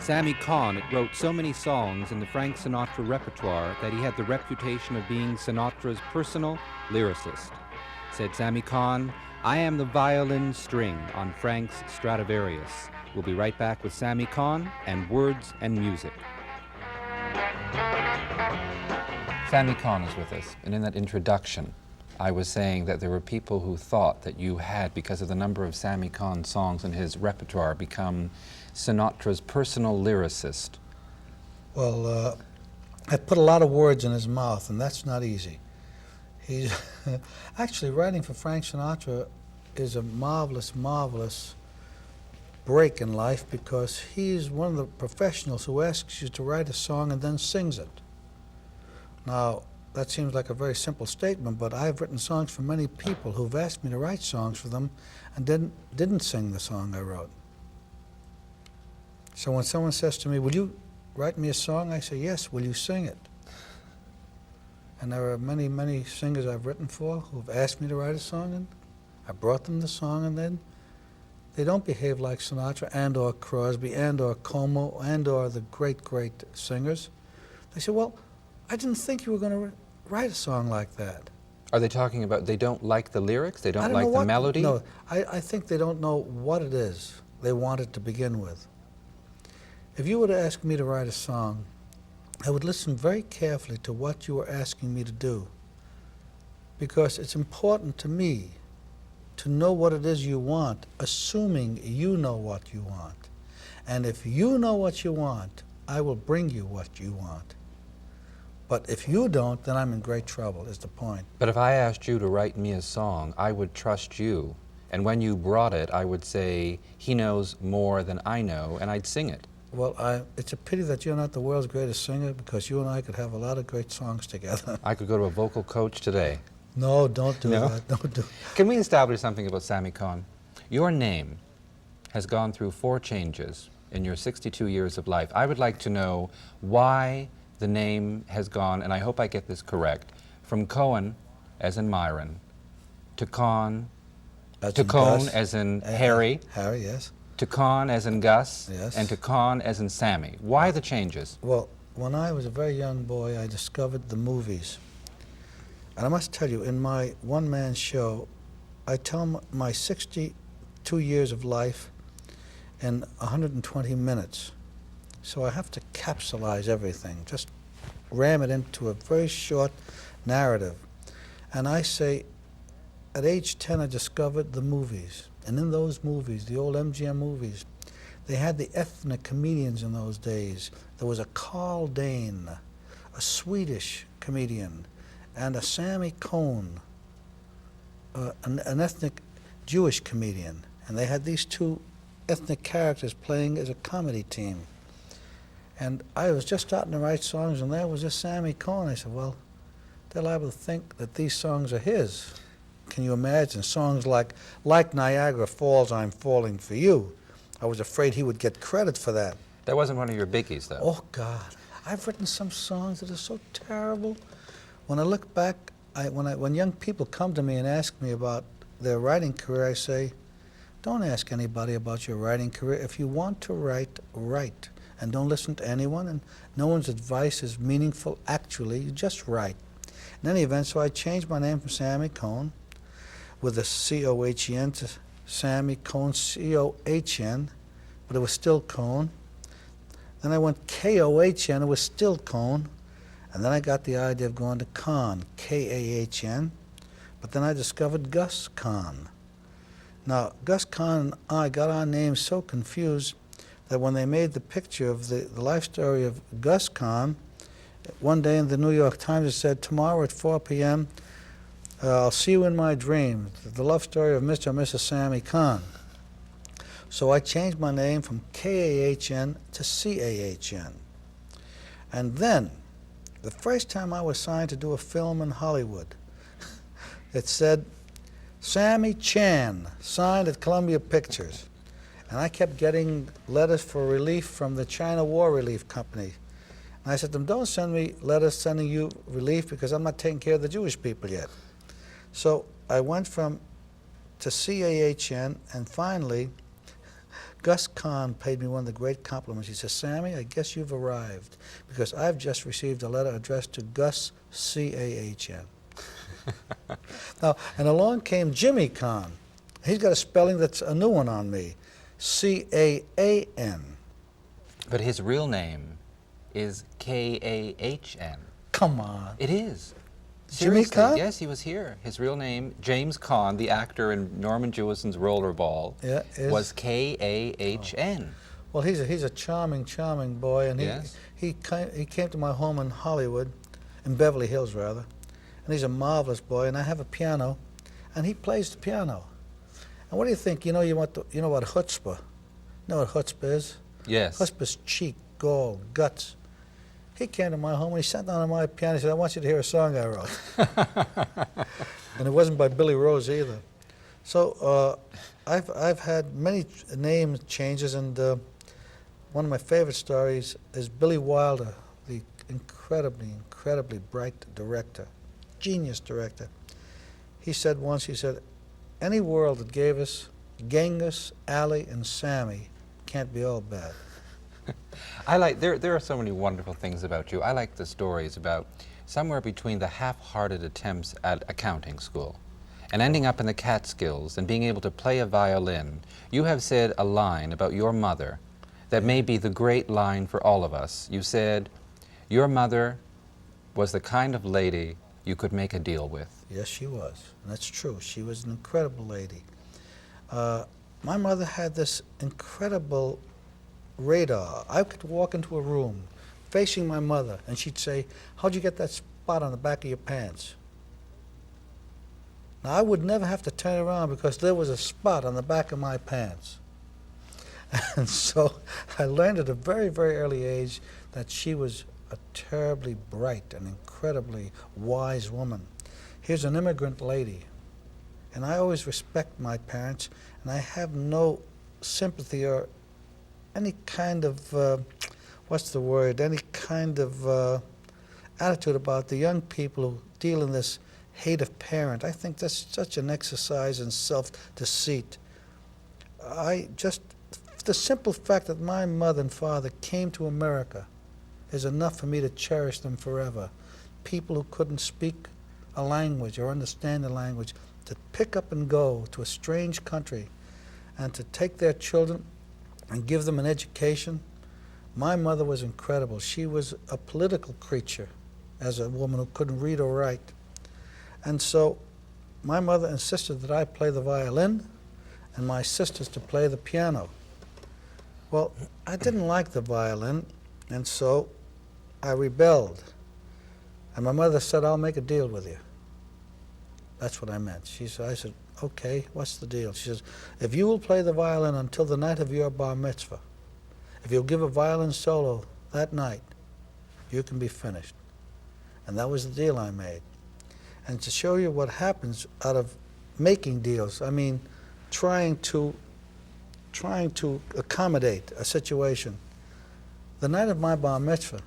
Sammy Cahn wrote so many songs in the Frank Sinatra repertoire that he had the reputation of being Sinatra's personal lyricist. Said Sammy Cahn, "I am the violin string on Frank's Stradivarius." We'll be right back with Sammy Cahn and Words and Music. Sammy Cahn is with us, and in that introduction, I was saying that there were people who thought that you had, because of the number of Sammy Cahn songs in his repertoire, become Sinatra's personal lyricist. Well, I put a lot of words in his mouth, and that's not easy. He's actually, writing for Frank Sinatra is a marvelous, marvelous break in life, because he's one of the professionals who asks you to write a song and then sings it. Now, that seems like a very simple statement, but I've written songs for many people who've asked me to write songs for them and didn't sing the song I wrote. So when someone says to me, "Will you write me a song?" I say, "Yes, will you sing it?" And there are many, many singers I've written for who've asked me to write a song, and I brought them the song, and then they don't behave like Sinatra and or Crosby and or Como and or the great, great singers. They say, "Well, I didn't think you were going to write a song like that." Are they talking about they don't like the lyrics? They don't like the melody? No, I think they don't know what it is they wanted to begin with. If you were to ask me to write a song, I would listen very carefully to what you were asking me to do, because it's important to me to know what it is you want, assuming you know what you want. And if you know what you want, I will bring you what you want. But if you don't, then I'm in great trouble, is the point. But if I asked you to write me a song, I would trust you. And when you brought it, I would say, he knows more than I know, and I'd sing it. Well, it's a pity that you're not the world's greatest singer, because you and I could have a lot of great songs together. I could go to a vocal coach today. No, don't do No? that. Don't do it. Can we establish something about Sammy Cahn? Your name has gone through 4 changes in your 62 years of life. I would like to know why the name has gone, and I hope I get this correct, from Cohen, as in Myron, to Cahn, to Cone, as in Harry, Harry, yes. to Cahn, as in Gus, Yes. and to Cahn, as in Sammy. Why the changes? Well, when I was a very young boy, I discovered the movies. And I must tell you, in my one-man show, I tell my 62 years of life in 120 minutes. So I have to capsulize everything, just ram it into a very short narrative. And I say, at age 10, I discovered the movies. And in those movies, the old MGM movies, they had the ethnic comedians in those days. There was a Carl Dane, a Swedish comedian, and a Sammy Cahn, an ethnic Jewish comedian. And they had these 2 ethnic characters playing as a comedy team. And I was just starting to write songs, and there was this Sammy Cahn. I said, well, they're liable to think that these songs are his. Can you imagine songs like Niagara Falls, I'm Falling for You? I was afraid he would get credit for that. That wasn't one of your biggies, though. Oh, God. I've written some songs that are so terrible. When I look back, when young people come to me and ask me about their writing career, I say, don't ask anybody about your writing career. If you want to write, write. And don't listen to anyone, and no one's advice is meaningful. Actually, you just write. In any event, so I changed my name from Sammy Cahn, with a C-O-H-E-N, to Sammy Cahn, C-O-H-N, but it was still Cahn. Then I went K-O-H-N, it was still Cahn. And then I got the idea of going to Cahn, K-A-H-N, but then I discovered Gus Cahn. Now, Gus Cahn and I got our names so confused that when they made the picture of the life story of Gus Cahn, one day in the New York Times it said, tomorrow at 4 p.m., I'll see you in my dream, the love story of Mr. and Mrs. Sammy Cahn. So I changed my name from K-A-H-N to C-A-H-N. And then, the first time I was signed to do a film in Hollywood, it said, Sammy Cahn, signed at Columbia Pictures. And I kept getting letters for relief from the China War Relief Company. And I said to them, don't send me letters sending you relief, because I'm not taking care of the Jewish people yet. So I went to C-A-H-N, and finally Gus Caan paid me one of the great compliments. He says, Sammy, I guess you've arrived, because I've just received a letter addressed to Gus, C-A-H-N. Now, and along came Jimmy Cahn. He's got a spelling that's a new one on me, C-A-A-N. But his real name is K-A-H-N. Come on. It is. Jimmy Seriously, Cahn? yes, he was here. His real name, James Caan, the actor in Norman Jewison's Rollerball, Yeah, was K-A-H-N. Well, he's a charming, charming boy, and Yes. he came to my home in Hollywood, in Beverly Hills rather, and he's a marvelous boy. And I have a piano, and he plays the piano. And what do you think? You know what chutzpah? You know what chutzpah is? Yes. Chutzpah's cheek, gall, guts. He came to my home and he sat down on my piano. He said, "I want you to hear a song I wrote," and it wasn't by Billy Rose either. So I've had many name changes, and one of my favorite stories is Billy Wilder, the incredibly bright director, genius director. He said once, he said, any world that gave us Genghis, Ali, and Sammy can't be all bad. I like, there are so many wonderful things about you. I like the stories about somewhere between the half-hearted attempts at accounting school and ending up in the Catskills and being able to play a violin. You have said a line about your mother that may be the great line for all of us. You said, your mother was the kind of lady you could make a deal with. Yes, she was. And that's true. She was an incredible lady. My mother had this incredible radar. I could walk into a room facing my mother, and she'd say, how'd you get that spot on the back of your pants? Now, I would never have to turn around because there was a spot on the back of my pants. And so I learned at a very, very early age that she was a terribly bright and incredibly wise woman. Here's an immigrant lady, and I always respect my parents, and I have no sympathy or any kind of, what's the word, any kind of attitude about the young people who deal in this hate of parent. I think that's such an exercise in self-deceit. The simple fact that my mother and father came to America is enough for me to cherish them forever. People who couldn't speak a language or understand the language, to pick up and go to a strange country and to take their children and give them an education. My mother was incredible. She was a political creature as a woman who couldn't read or write. And so my mother insisted that I play the violin and my sisters to play the piano. Well, I didn't like the violin, and so I rebelled. And my mother said, I'll make a deal with you. That's what I meant. I said, okay, what's the deal? She says, if you will play the violin until the night of your bar mitzvah, if you'll give a violin solo that night, you can be finished. And that was the deal I made. And to show you what happens out of making deals, I mean, trying to accommodate a situation. The night of my bar mitzvah,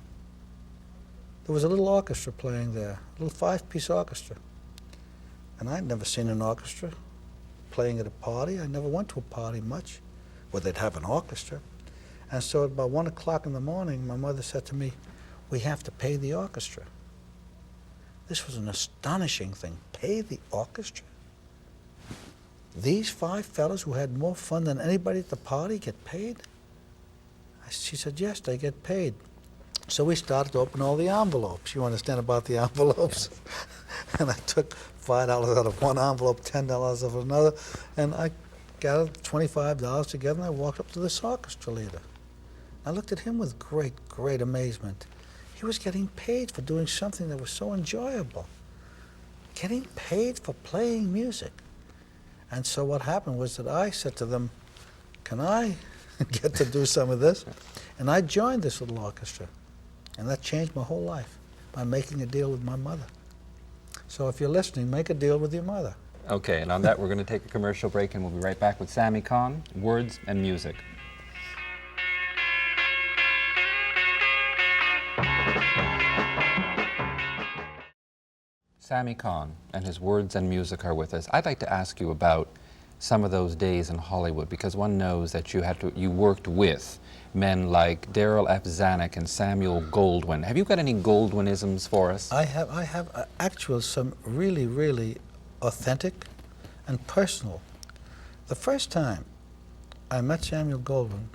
there was a little orchestra playing there, a little 5-piece orchestra. And I'd never seen an orchestra playing at a party. I never went to a party much where they'd have an orchestra. And so at about 1 o'clock in the morning, my mother said to me, we have to pay the orchestra. This was an astonishing thing. Pay the orchestra? These 5 fellows who had more fun than anybody at the party get paid? She said, yes, they get paid. So we started to open all the envelopes. You understand about the envelopes? Yes. And I took $5 out of one envelope, $10 out of another, and I gathered $25 together, and I walked up to this orchestra leader. I looked at him with great, great amazement. He was getting paid for doing something that was so enjoyable. Getting paid for playing music. And so what happened was that I said to them, can I get to do some of this? And I joined this little orchestra. And that changed my whole life by making a deal with my mother. So if you're listening, make a deal with your mother. Okay, and on that we're going to take a commercial break, and we'll be right back with Sammy Cahn, Words and Music. Sammy Cahn and his Words and Music are with us. I'd like to ask you about some of those days in Hollywood? Because one knows that you worked with men like Darryl F. Zanuck and Samuel Goldwyn. Have you got any Goldwynisms for us? I have actual some really, really authentic and personal. The first time I met Samuel Goldwyn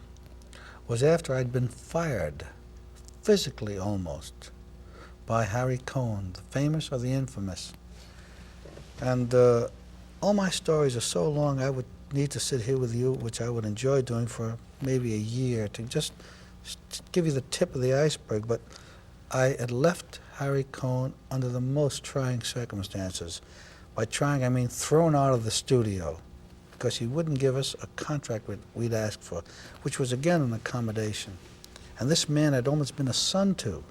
was after I'd been fired, physically almost, by Harry Cohn, the famous or the infamous. And all my stories are so long I would need to sit here with you, which I would enjoy doing for maybe a year, to just give you the tip of the iceberg. But I had left Harry Cohn under the most trying circumstances. By trying, I mean thrown out of the studio, because he wouldn't give us a contract we'd asked for, which was again an accommodation. And this man had almost been a son to,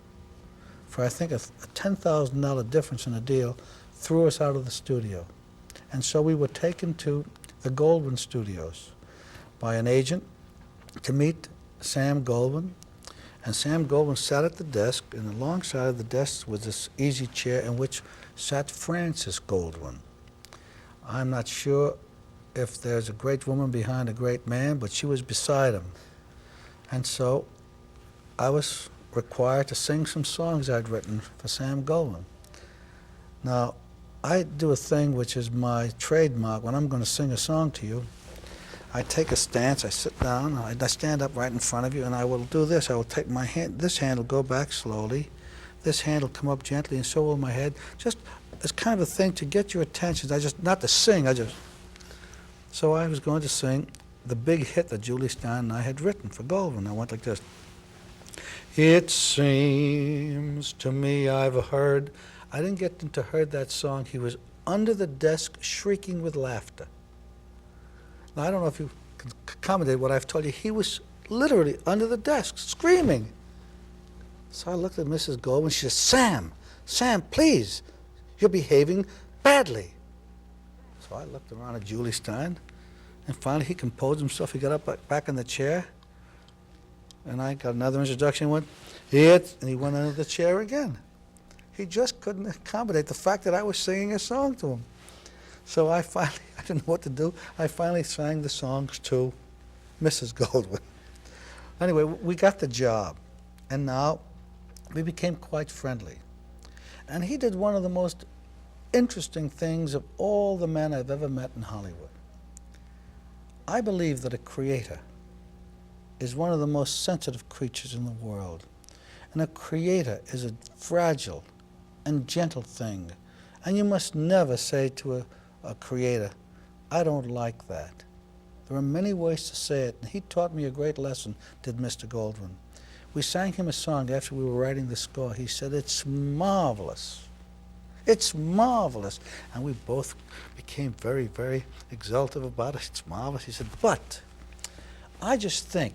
for I think a $10,000 difference in a deal, threw us out of the studio. And so we were taken to the Goldwyn studios by an agent to meet Sam Goldwyn. And Sam Goldwyn sat at the desk, and alongside of the desk was this easy chair in which sat Frances Goldwyn. I'm not sure if there's a great woman behind a great man, but she was beside him. And so I was required to sing some songs I'd written for Sam Goldwyn. Now, I do a thing which is my trademark. When I'm going to sing a song to you, I take a stance, I sit down, I stand up right in front of you, and I will do this. I will take my hand, this hand will go back slowly, this hand will come up gently, and so will my head. Just as kind of a thing to get your attention. Not to sing, So I was going to sing the big hit that Jule Styne and I had written for Goldwyn. I went like this. It seems to me I've heard. I didn't get him to heard that song. He was under the desk shrieking with laughter. Now, I don't know if you can accommodate what I've told you. He was literally under the desk screaming. So I looked at Mrs. Goldwyn. She said, Sam, please, you're behaving badly. So I looked around at Jule Styne, and finally he composed himself. He got up back in the chair, and I got another introduction. He went, and he went under the chair again. He just couldn't accommodate the fact that I was singing a song to him. So I didn't know what to do. I finally sang the songs to Mrs. Goldwyn. Anyway, we got the job, and now we became quite friendly. And he did one of the most interesting things of all the men I've ever met in Hollywood. I believe that a creator is one of the most sensitive creatures in the world. And a creator is a fragile and gentle thing. And you must never say to a creator, I don't like that. There are many ways to say it, and he taught me a great lesson, did Mr. Goldwyn. We sang him a song after we were writing the score. He said, it's marvelous. It's marvelous. And we both became very, very exultant about it. It's marvelous. He said, but I just think,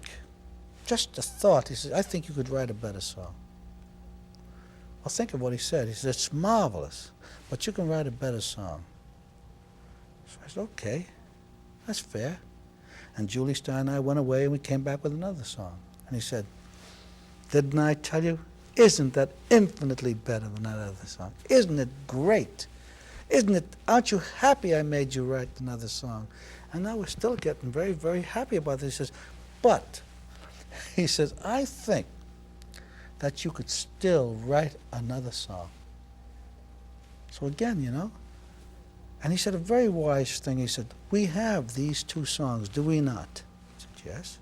just a thought, he said, I think you could write a better song. Well, think of what he said. He said, it's marvelous, but you can write a better song. So I said, okay, that's fair. And Jule Styne and I went away, and we came back with another song. And he said, didn't I tell you? Isn't that infinitely better than that other song? Isn't it great? Aren't you happy I made you write another song? And now we're still getting very, very happy about this. He says, but, he says, I think that you could still write another song. So again, you know, and he said a very wise thing. He said, we have these two songs, do we not? I said, yes.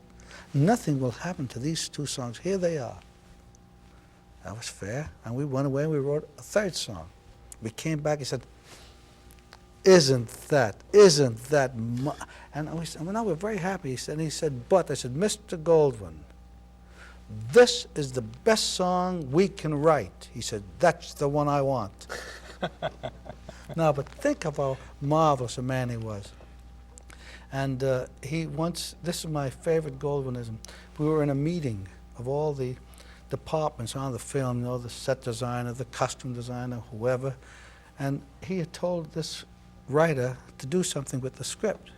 Nothing will happen to these two songs. Here they are. That was fair. And we went away and we wrote a third song. We came back, he said, isn't that, and we said, well, now we're very happy. He said, but, I said, Mr. Goldwyn, this is the best song we can write. He said, that's the one I want. Now, but think of how marvelous a man he was. And this is my favorite Goldwynism. We were in a meeting of all the departments on the film, you know, the set designer, the costume designer, whoever, and he had told this writer to do something with the script.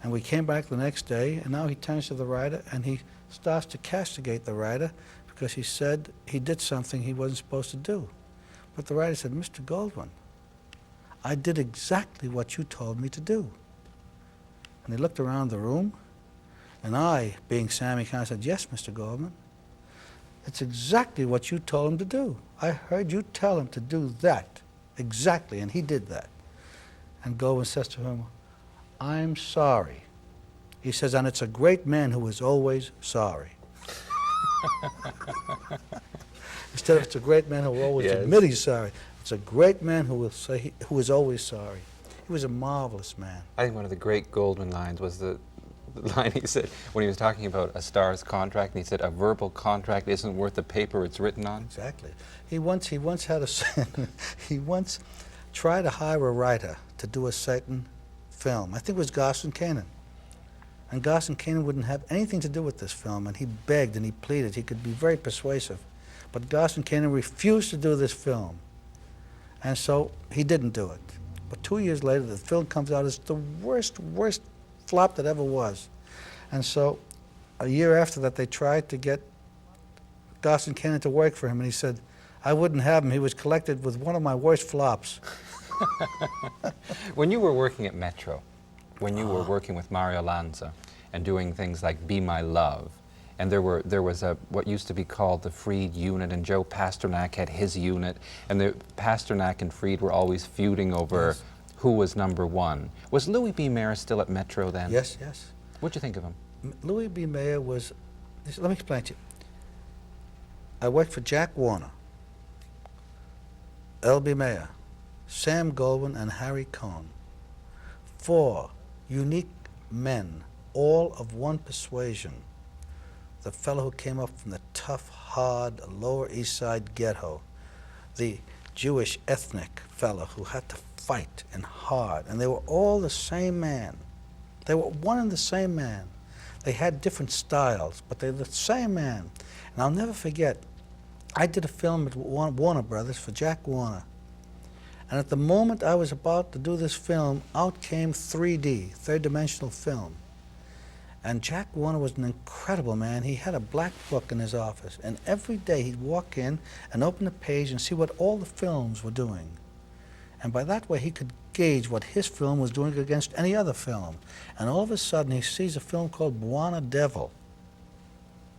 And we came back the next day, and now he turns to the writer and he starts to castigate the writer because he said he did something he wasn't supposed to do. But the writer said, Mr. Goldwyn, I did exactly what you told me to do. And he looked around the room, and I, being Sammy Cahn, said, "Yes, Mr. Goldwyn. It's exactly what you told him to do. I heard you tell him to do that, exactly, and he did that." And Goldwyn says to him, "I'm sorry." He says, "And it's a great man who is always sorry." Instead of "it's a great man who will always admit he's sorry," it's a great man who will say who is always sorry. He was a marvelous man. I think one of the great Goldwyn lines was the line he said when he was talking about a star's contract, and he said, "A verbal contract isn't worth the paper it's written on." Exactly. He once had a he once tried to hire a writer to do a certain film. I think it was Caan. And Caan wouldn't have anything to do with this film, and he begged and he pleaded. He could be very persuasive. But Caan refused to do this film. And so he didn't do it. But 2 years later, the film comes out as the worst flop that ever was. And so a year after that, they tried to get Caan to work for him, and he said, "I wouldn't have him. He was collected with one of my worst flops." When you were working at Metro, when you were working with Mario Lanza and doing things like Be My Love, and there was what used to be called the Freed unit, and Joe Pasternak had his unit, and the Pasternak and Freed were always feuding over who was #1. Was Louis B. Mayer still at Metro then? Yes, yes. What'd you think of him? Louis B. Mayer was, let me explain to you. I worked for Jack Warner, L.B. Mayer, Sam Goldwyn, and Harry Cohn. 4 unique men, all of one persuasion. The fellow who came up from the tough, hard, Lower East Side ghetto, the Jewish ethnic fellow who had to fight and hard, and they were all the same man. They were one and the same man. They had different styles, but they were the same man. And I'll never forget, I did a film at Warner Brothers for Jack Warner. And at the moment I was about to do this film, out came 3D, third-dimensional film. And Jack Warner was an incredible man. He had a black book in his office, and every day he'd walk in and open the page and see what all the films were doing. And by that way, he could gauge what his film was doing against any other film. And all of a sudden, he sees a film called Buona Devil.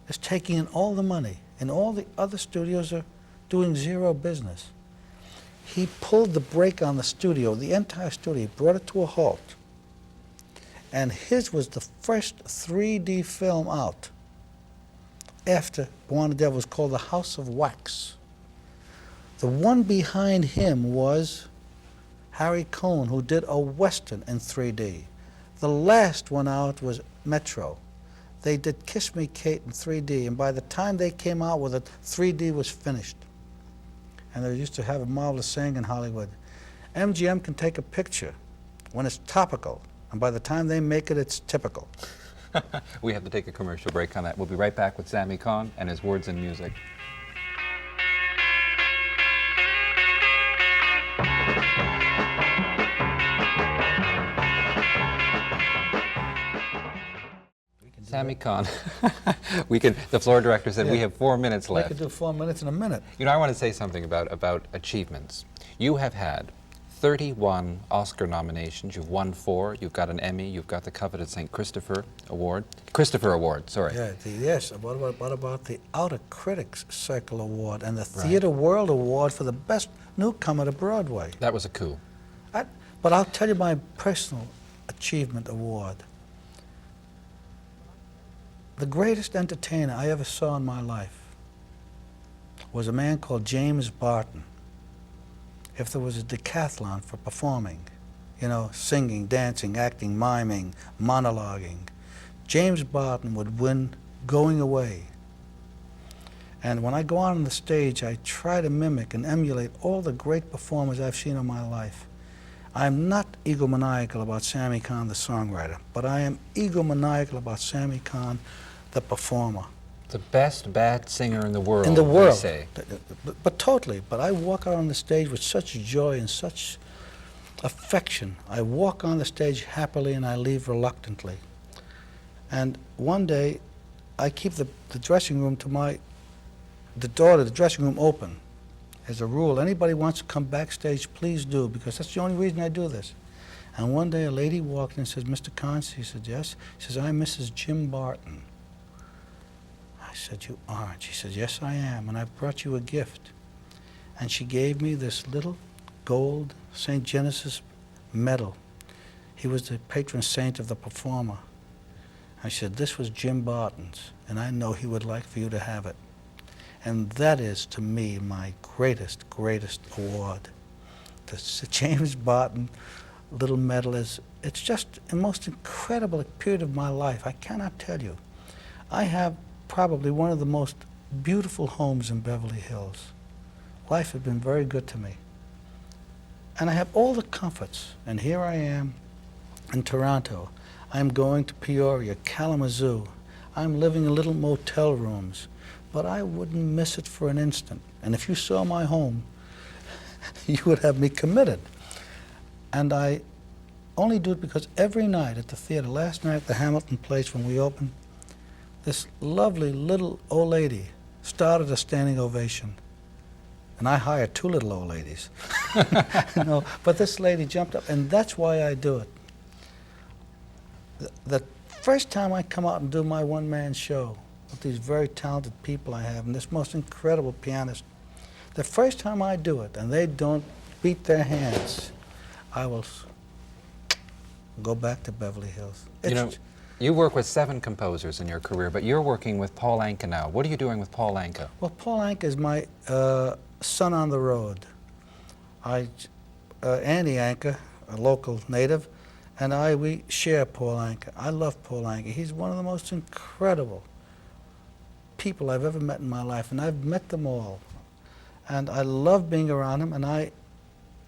It's taking in all the money, and all the other studios are doing zero business. He pulled the brake on the studio, the entire studio, he brought it to a halt. And his was the first 3D film out after Buona Devil. Was called The House of Wax. The one behind him was Harry Cohn, who did a Western in 3D. The last one out was Metro. They did Kiss Me Kate in 3D, and by the time they came out with it, 3D was finished. And they used to have a marvelous saying in Hollywood, MGM can take a picture when it's topical, and by the time they make it, it's typical. We have to take a commercial break on that. We'll be right back with Sammy Cahn and his words and music. Sammy Cahn. The floor director said we have 4 minutes left. We could do 4 minutes in a minute. You know, I want to say something about achievements. You have had 31 Oscar nominations. You've won 4. You've got an Emmy. You've got the coveted St. Christopher Award. Christopher Award, sorry. Yeah, yes. What about the Outer Critics Circle Award and the Theatre World Award for the best newcomer to Broadway? That was a coup. But I'll tell you my personal achievement award. The greatest entertainer I ever saw in my life was a man called James Barton. If there was a decathlon for performing, you know, singing, dancing, acting, miming, monologuing, James Barton would win going away. And when I go out on the stage, I try to mimic and emulate all the great performers I've seen in my life. I'm not egomaniacal about Sammy Cahn, the songwriter, but I am egomaniacal about Sammy Cahn, the performer. The best bad singer in the world, in the world. They say. But totally. But I walk out on the stage with such joy and such affection. I walk on the stage happily and I leave reluctantly. And one day, I keep the dressing room to the door to the dressing room open. As a rule, anybody wants to come backstage, please do, because that's the only reason I do this. And one day a lady walked in and says, "Mr. Cahn?" She said, "Yes." She says, "I'm Mrs. Jim Barton." I said, "You aren't." She said, "Yes, I am, and I've brought you a gift." And she gave me this little gold St. Genesis medal. He was the patron saint of the performer. I said, "This was Jim Barton's, and I know he would like for you to have it." And that is, to me, my greatest award. The James Barton little medal it's just the most incredible period of my life. I cannot tell you. I have probably one of the most beautiful homes in Beverly Hills. Life has been very good to me. And I have all the comforts. And here I am in Toronto. I'm going to Peoria, Kalamazoo. I'm living in little motel rooms. But I wouldn't miss it for an instant. And if you saw my home, you would have me committed. And I only do it because every night at the theater, last night at the Hamilton Place when we opened, this lovely little old lady started a standing ovation. And I hired 2 little old ladies. No, but this lady jumped up, and that's why I do it. The first time I come out and do my one-man show with these very talented people I have, and this most incredible pianist, the first time I do it, and they don't beat their hands, I will go back to Beverly Hills. You know, you work with 7 composers in your career, but you're working with Paul Anka now. What are you doing with Paul Anka? Well, Paul Anka is my son on the road. Andy Anka, a local native, and we share Paul Anka. I love Paul Anka. He's one of the most incredible people I've ever met in my life, and I've met them all. And I love being around him, and I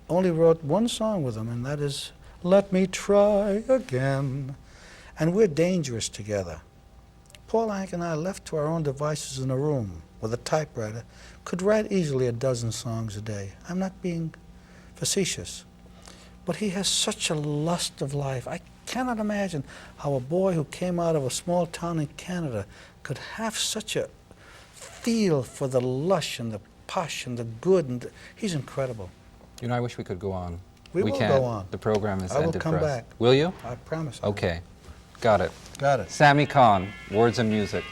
only wrote one song with him, and that is "Let Me Try Again." And we're dangerous together. Paul Anka and I, left to our own devices in a room with a typewriter, could write easily a dozen songs a day. I'm not being facetious. But he has such a lust of life. I cannot imagine how a boy who came out of a small town in Canada could have such a feel for the lush and the posh and the good. And he's incredible. You know, I wish we could go on. We will can't. go on. The program is I will ended come for us. back. Will you? I promise. Okay. Got it. Got it. Sammy Cahn, words and music.